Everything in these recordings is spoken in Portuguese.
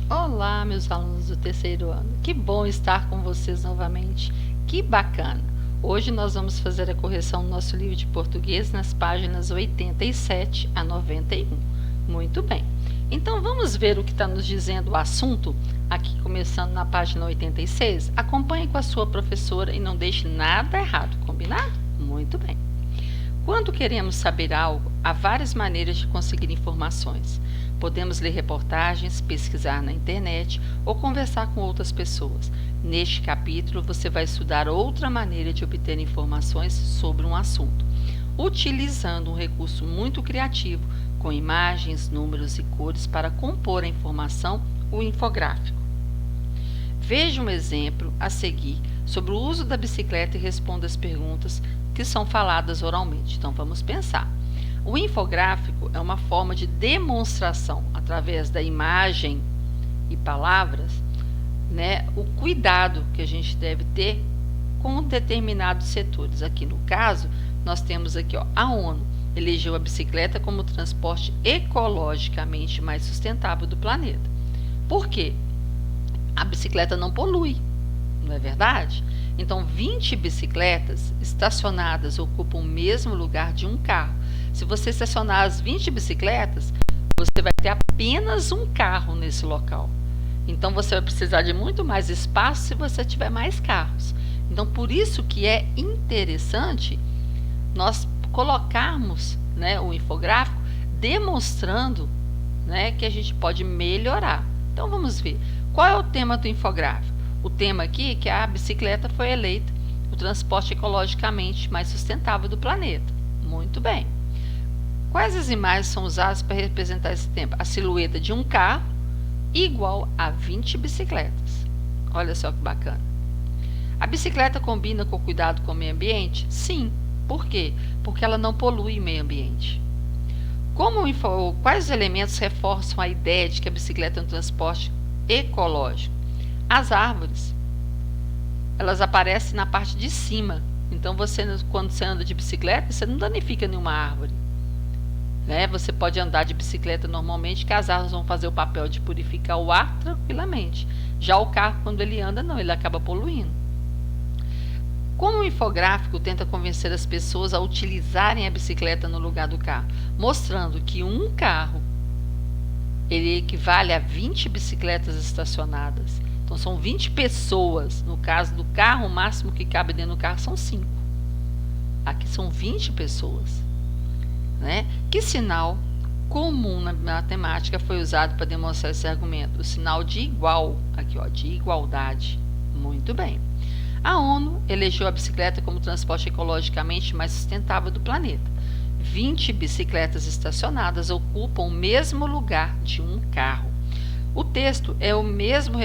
Olá, meus alunos do terceiro ano. Que bom estar com vocês novamente. Que bacana! Hoje nós vamos fazer a correção do nosso livro de português nas páginas 87 a 91. Muito bem. Então vamos ver o que está nos dizendo o assunto, aqui começando na página 86. Acompanhe com a sua professora e não deixe nada errado, combinado? Muito bem. Quando queremos saber algo, há várias maneiras de conseguir informações. Podemos ler reportagens, pesquisar na internet ou conversar com outras pessoas. Neste capítulo, você vai estudar outra maneira de obter informações sobre um assunto, utilizando um recurso muito criativo, com imagens, números e cores para compor a informação, o infográfico. Veja um exemplo a seguir sobre o uso da bicicleta e responda as perguntas que são faladas oralmente. Então, vamos pensar. O infográfico é uma forma de demonstração, através da imagem e palavras, o cuidado que a gente deve ter com determinados setores. Aqui no caso, nós temos aqui, a ONU elegeu a bicicleta como o transporte ecologicamente mais sustentável do planeta. Por quê? A bicicleta não polui, não é verdade? Então, 20 bicicletas estacionadas ocupam o mesmo lugar de um carro. Se você estacionar as 20 bicicletas, você vai ter apenas um carro nesse local. Então, você vai precisar de muito mais espaço se você tiver mais carros. Então, por isso que é interessante nós colocarmos o infográfico demonstrando que a gente pode melhorar. Então, vamos ver. Qual é o tema do infográfico? O tema aqui é que a bicicleta foi eleita o transporte ecologicamente mais sustentável do planeta. Muito bem. Quais as imagens são usadas para representar esse tema? A silhueta de um carro igual a 20 bicicletas. Olha só que bacana. A bicicleta combina com o cuidado com o meio ambiente? Sim. Por quê? Porque ela não polui o meio ambiente. Quais elementos reforçam a ideia de que a bicicleta é um transporte ecológico? As árvores, elas aparecem na parte de cima. Então, quando você anda de bicicleta, você não danifica nenhuma árvore. Você pode andar de bicicleta normalmente, que as árvores vão fazer o papel de purificar o ar tranquilamente. Já o carro, quando ele anda, não, ele acaba poluindo. Como o infográfico tenta convencer as pessoas a utilizarem a bicicleta no lugar do carro, mostrando que um carro ele equivale a 20 bicicletas estacionadas. Então, são 20 pessoas. No caso do carro, o máximo que cabe dentro do carro são 5. Aqui são 20 pessoas. Que sinal comum na matemática foi usado para demonstrar esse argumento? O sinal de igual, aqui, de igualdade. Muito bem. A ONU elegeu a bicicleta como transporte ecologicamente mais sustentável do planeta. 20 bicicletas estacionadas ocupam o mesmo lugar de um carro. O texto é o mesmo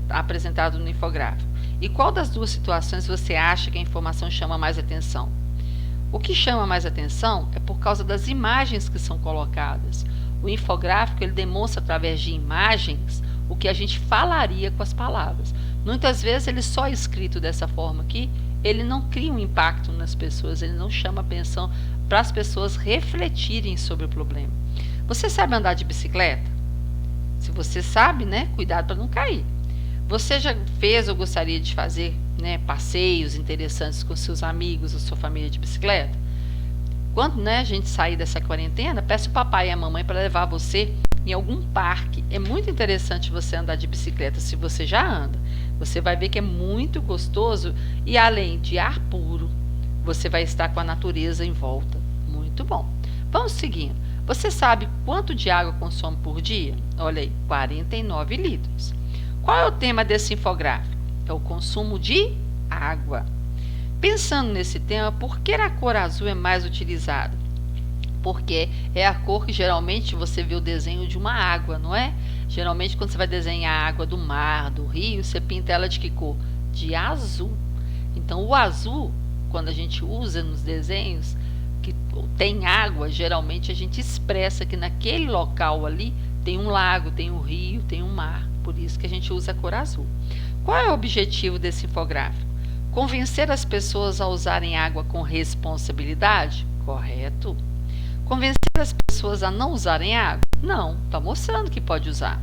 apresentado no infográfico. E qual das duas situações você acha que a informação chama mais atenção? O que chama mais atenção é por causa das imagens que são colocadas. O infográfico ele demonstra através de imagens o que a gente falaria com as palavras. Muitas vezes ele só é escrito dessa forma aqui, ele não cria um impacto nas pessoas, ele não chama atenção para as pessoas refletirem sobre o problema. Você sabe andar de bicicleta? Se você sabe, cuidado para não cair. Você já fez ou gostaria de fazer passeios interessantes com seus amigos ou sua família de bicicleta? Quando a gente sair dessa quarentena, peça o papai e a mamãe para levar você em algum parque. É muito interessante você andar de bicicleta se você já anda. Você vai ver que é muito gostoso e além de ar puro, você vai estar com a natureza em volta. Muito bom. Vamos seguindo. Você sabe quanto de água consome por dia? Olha aí, 49 litros. Qual é o tema desse infográfico? É o consumo de água. Pensando nesse tema, por que a cor azul é mais utilizada? Porque é a cor que geralmente você vê o desenho de uma água, não é? Geralmente, quando você vai desenhar a água do mar, do rio, você pinta ela de que cor? De azul. Então, o azul, quando a gente usa nos desenhos que tem água, geralmente a gente expressa que naquele local ali tem um lago, tem um rio, tem um mar. Por isso que a gente usa a cor azul. Qual é o objetivo desse infográfico? Convencer as pessoas a usarem água com responsabilidade? Correto. Convencer as pessoas a não usarem água? Não, está mostrando que pode usar.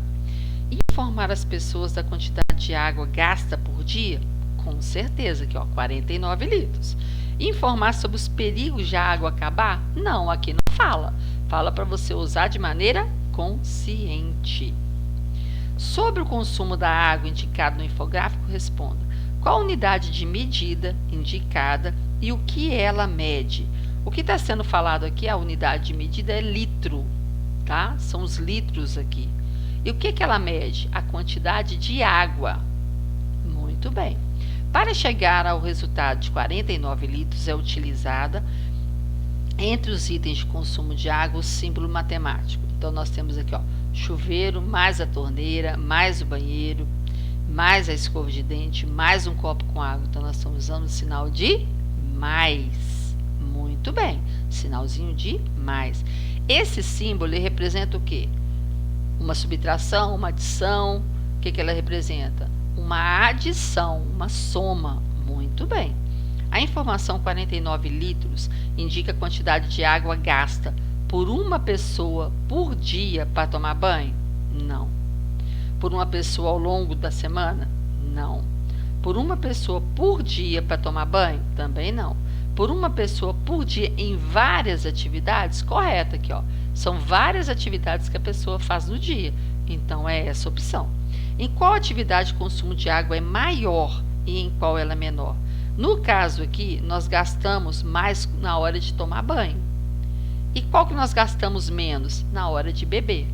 E Informar as pessoas da quantidade de água gasta por dia? Com certeza, aqui ó, 49 litros. Informar sobre os perigos de a água acabar? Não, aqui não fala. Fala para você usar de maneira consciente. Sobre o consumo da água indicado no infográfico, responda: qual a unidade de medida indicada e o que ela mede? O que está sendo falado aqui, a unidade de medida é litro, tá? São os litros aqui. E o que ela mede? A quantidade de água. Muito bem. Para chegar ao resultado de 49 litros é utilizada, entre os itens de consumo de água, o símbolo matemático. Então, nós temos aqui, ó, chuveiro, mais a torneira, mais o banheiro, mais a escova de dente, mais um copo com água. Então, nós estamos usando o sinal de mais. Muito bem, sinalzinho de mais. Esse símbolo ele representa o quê? Uma subtração, uma adição. O que ela representa? Uma adição, uma soma. Muito bem. A informação 49 litros indica a quantidade de água gasta por uma pessoa por dia para tomar banho? Não. Por uma pessoa ao longo da semana? Não. Por uma pessoa por dia para tomar banho? Também não. Por uma pessoa por dia em várias atividades? Correto aqui, ó. São várias atividades que a pessoa faz no dia. Então, é essa opção. Em qual atividade o consumo de água é maior e em qual ela é menor? No caso aqui, nós gastamos mais na hora de tomar banho. E qual que nós gastamos menos? Na hora de beber.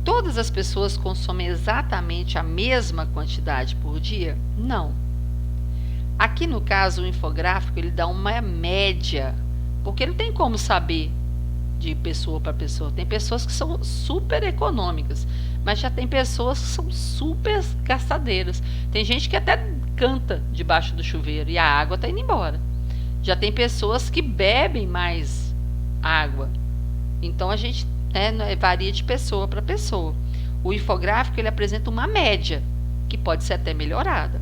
Todas as pessoas consomem exatamente a mesma quantidade por dia? Não. Aqui no caso, o infográfico ele dá uma média, porque não tem como saber de pessoa para pessoa. Tem pessoas que são super econômicas, mas já tem pessoas que são super gastadeiras. Tem gente que até canta debaixo do chuveiro e a água está indo embora. Já tem pessoas que bebem mais água. Então, a gente varia de pessoa para pessoa. O infográfico ele apresenta uma média, que pode ser até melhorada.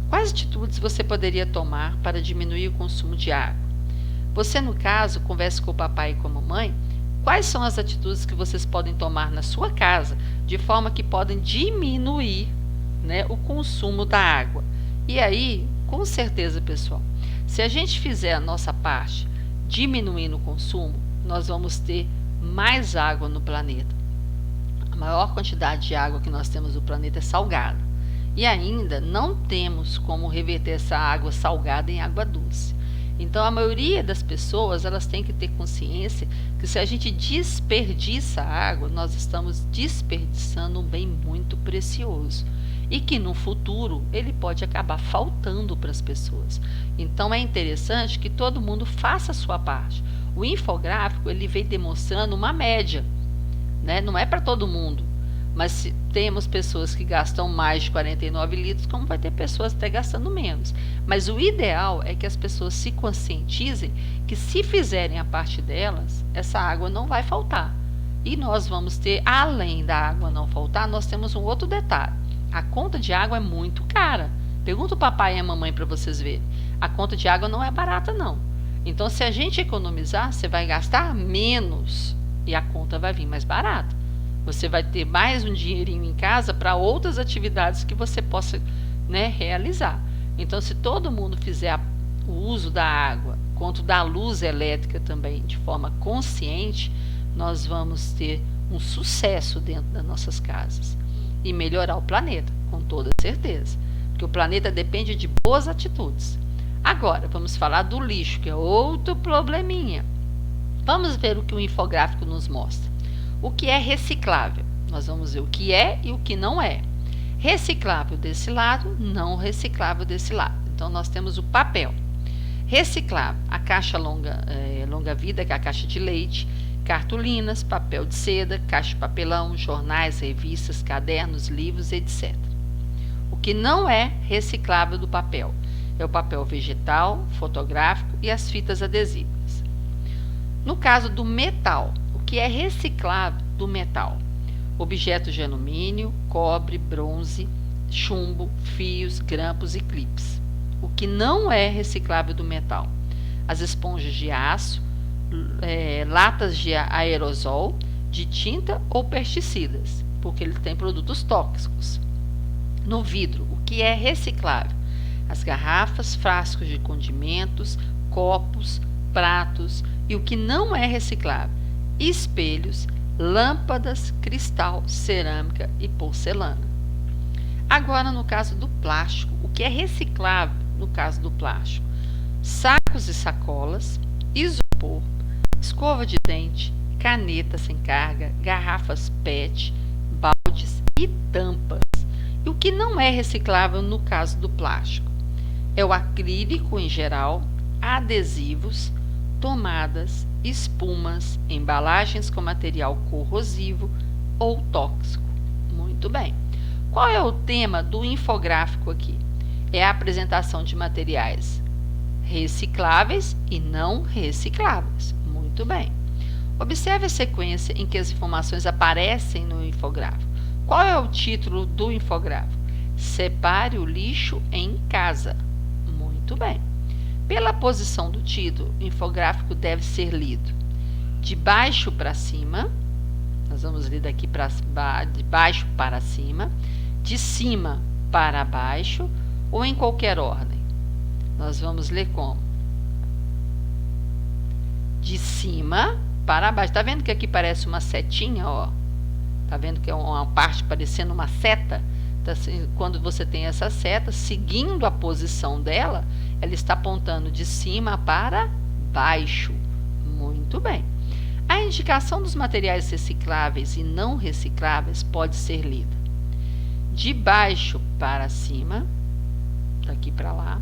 Quais atitudes você poderia tomar para diminuir o consumo de água? Você, no caso, converse com o papai e com a mamãe. Quais são as atitudes que vocês podem tomar na sua casa, de forma que podem diminuir, o consumo da água? E aí, com certeza, pessoal, se a gente fizer a nossa parte, diminuindo o consumo, nós vamos ter mais água no planeta. A maior quantidade de água que nós temos no planeta é salgada. E ainda não temos como reverter essa água salgada em água doce. Então, a maioria das pessoas, elas têm que ter consciência que se a gente desperdiça a água, nós estamos desperdiçando um bem muito precioso. E que no futuro, ele pode acabar faltando para as pessoas. Então, é interessante que todo mundo faça a sua parte. O infográfico, ele vem demonstrando uma média, Não é para todo mundo. Mas se temos pessoas que gastam mais de 49 litros, como vai ter pessoas até gastando menos. Mas o ideal é que as pessoas se conscientizem que se fizerem a parte delas, essa água não vai faltar. E nós vamos ter, além da água não faltar, nós temos um outro detalhe. A conta de água é muito cara. Pergunta o papai e a mamãe para vocês verem. A conta de água não é barata, não. Então, se a gente economizar, você vai gastar menos e a conta vai vir mais barata. Você vai ter mais um dinheirinho em casa para outras atividades que você possa realizar. Então, se todo mundo fizer o uso da água, quanto da luz elétrica também, de forma consciente, nós vamos ter um sucesso dentro das nossas casas. E melhorar o planeta, com toda certeza. Porque o planeta depende de boas atitudes. Agora, vamos falar do lixo, que é outro probleminha. Vamos ver o que o infográfico nos mostra. O que é reciclável? Nós vamos ver o que é e o que não é. Reciclável desse lado, não reciclável desse lado. Então, nós temos o papel. Reciclável, a caixa longa vida, que é a caixa de leite, cartolinas, papel de seda, caixa de papelão, jornais, revistas, cadernos, livros, etc. O que não é reciclável do papel é o papel vegetal, fotográfico e as fitas adesivas. No caso do metal, o que é reciclável do metal? Objetos de alumínio, cobre, bronze, chumbo, fios, grampos e clipes. O que não é reciclável do metal? As esponjas de aço, latas de aerosol, de tinta ou pesticidas. porque ele tem produtos tóxicos. No vidro, o que é reciclável? As garrafas, frascos de condimentos, copos, pratos, e o que não é reciclável? Espelhos, lâmpadas, cristal, cerâmica e porcelana. Agora, no caso do plástico, o que é reciclável no caso do plástico? Sacos e sacolas, isopor, escova de dente, caneta sem carga, garrafas PET, baldes e tampas. E o que não é reciclável no caso do plástico? É o acrílico em geral, adesivos, tomadas, espumas, embalagens com material corrosivo ou tóxico. Muito bem. Qual é o tema do infográfico aqui? É a apresentação de materiais recicláveis e não recicláveis. Muito bem. Observe a sequência em que as informações aparecem no infográfico. Qual é o título do infográfico? Separe o lixo em casa. Muito bem. Pela posição do título, o infográfico deve ser lido de baixo para cima. Nós vamos ler daqui de baixo para cima, de cima para baixo ou em qualquer ordem. Nós vamos ler como? De cima para baixo. Tá vendo que aqui parece uma setinha, ó? Tá vendo que é uma parte parecendo uma seta? Então, assim, quando você tem essa seta, seguindo a posição dela, ela está apontando de cima para baixo. Muito bem. A indicação dos materiais recicláveis e não recicláveis pode ser lida de baixo para cima, daqui para lá,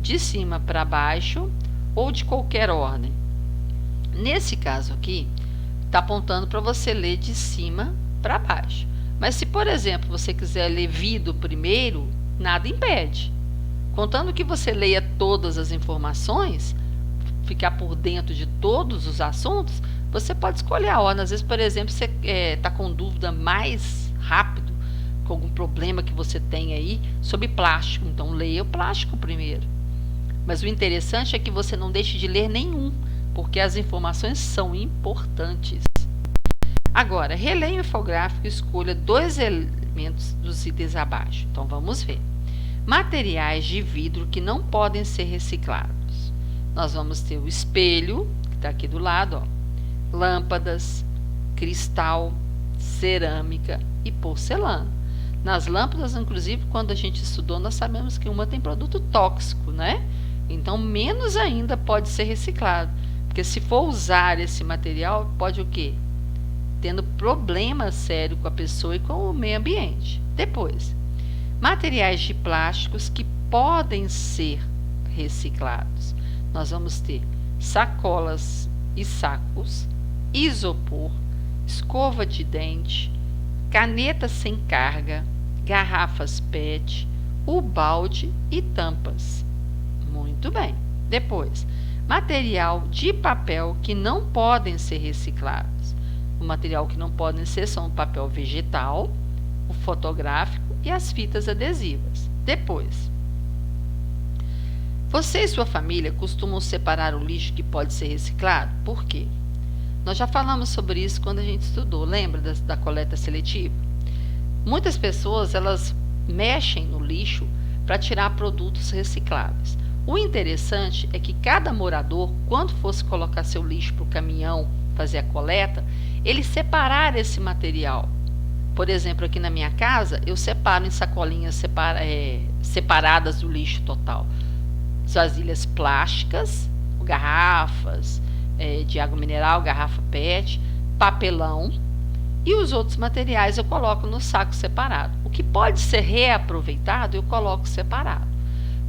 de cima para baixo ou de qualquer ordem. Nesse caso aqui, está apontando para você ler de cima para baixo. Mas se, por exemplo, você quiser ler vidro primeiro, nada impede. Contanto que você leia todas as informações, ficar por dentro de todos os assuntos, você pode escolher a ordem. Às vezes, por exemplo, você está com dúvida mais rápido, com algum problema que você tem aí sobre plástico. Então, leia o plástico primeiro. Mas o interessante é que você não deixe de ler nenhum, porque as informações são importantes. Agora, releia o infográfico e escolha 2 elementos dos itens abaixo. Então, vamos ver. Materiais de vidro que não podem ser reciclados. Nós vamos ter o espelho, que está aqui do lado, ó, lâmpadas, cristal, cerâmica e porcelana. Nas lâmpadas, inclusive, quando a gente estudou, nós sabemos que uma tem produto tóxico, né? Então, menos ainda pode ser reciclado. Porque se for usar esse material, pode o quê? Tendo problema sério com a pessoa e com o meio ambiente. Depois, materiais de plásticos que podem ser reciclados. Nós vamos ter sacolas e sacos, isopor, escova de dente, caneta sem carga, garrafas PET, o balde e tampas. Muito bem. Depois, material de papel que não podem ser reciclados. O material que não podem ser são o papel vegetal, o fotográfico e as fitas adesivas. Depois, você e sua família costumam separar o lixo que pode ser reciclado? Por quê? Nós já falamos sobre isso quando a gente estudou, lembra da coleta seletiva? Muitas pessoas, elas mexem no lixo para tirar produtos recicláveis. O interessante é que cada morador, quando fosse colocar seu lixo para o caminhão fazer a coleta, ele separar esse material. Por exemplo, aqui na minha casa, eu separo em sacolinhas separadas do lixo total. Vasilhas plásticas, garrafas de água mineral, garrafa PET, papelão e os outros materiais eu coloco no saco separado. O que pode ser reaproveitado, eu coloco separado.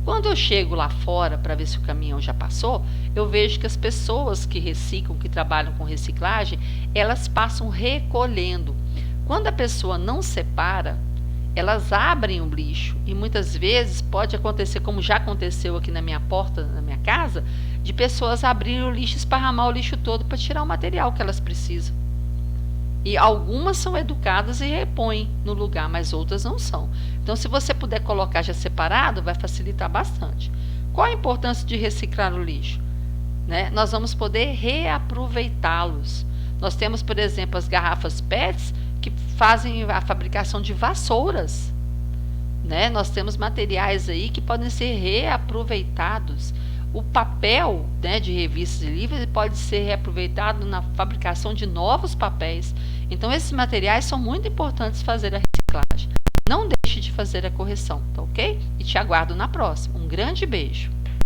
Quando eu chego lá fora para ver se o caminhão já passou, eu vejo que as pessoas que reciclam, que trabalham com reciclagem, elas passam recolhendo. Quando a pessoa não separa, elas abrem o lixo e muitas vezes pode acontecer, como já aconteceu aqui na minha porta, na minha casa, de pessoas abrirem o lixo e esparramar o lixo todo para tirar o material que elas precisam. E algumas são educadas e repõem no lugar, mas outras não são. Então, se você puder colocar já separado, vai facilitar bastante. Qual a importância de reciclar o lixo? Né? Nós vamos poder reaproveitá-los. Nós temos, por exemplo, as garrafas PETs, que fazem a fabricação de vassouras, né? Nós temos materiais aí que podem ser reaproveitados. O papel, né, de revistas e livros pode ser reaproveitado na fabricação de novos papéis. Então, esses materiais são muito importantes fazer a reciclagem. Não deixe de fazer a correção, tá ok? E te aguardo na próxima. Um grande beijo!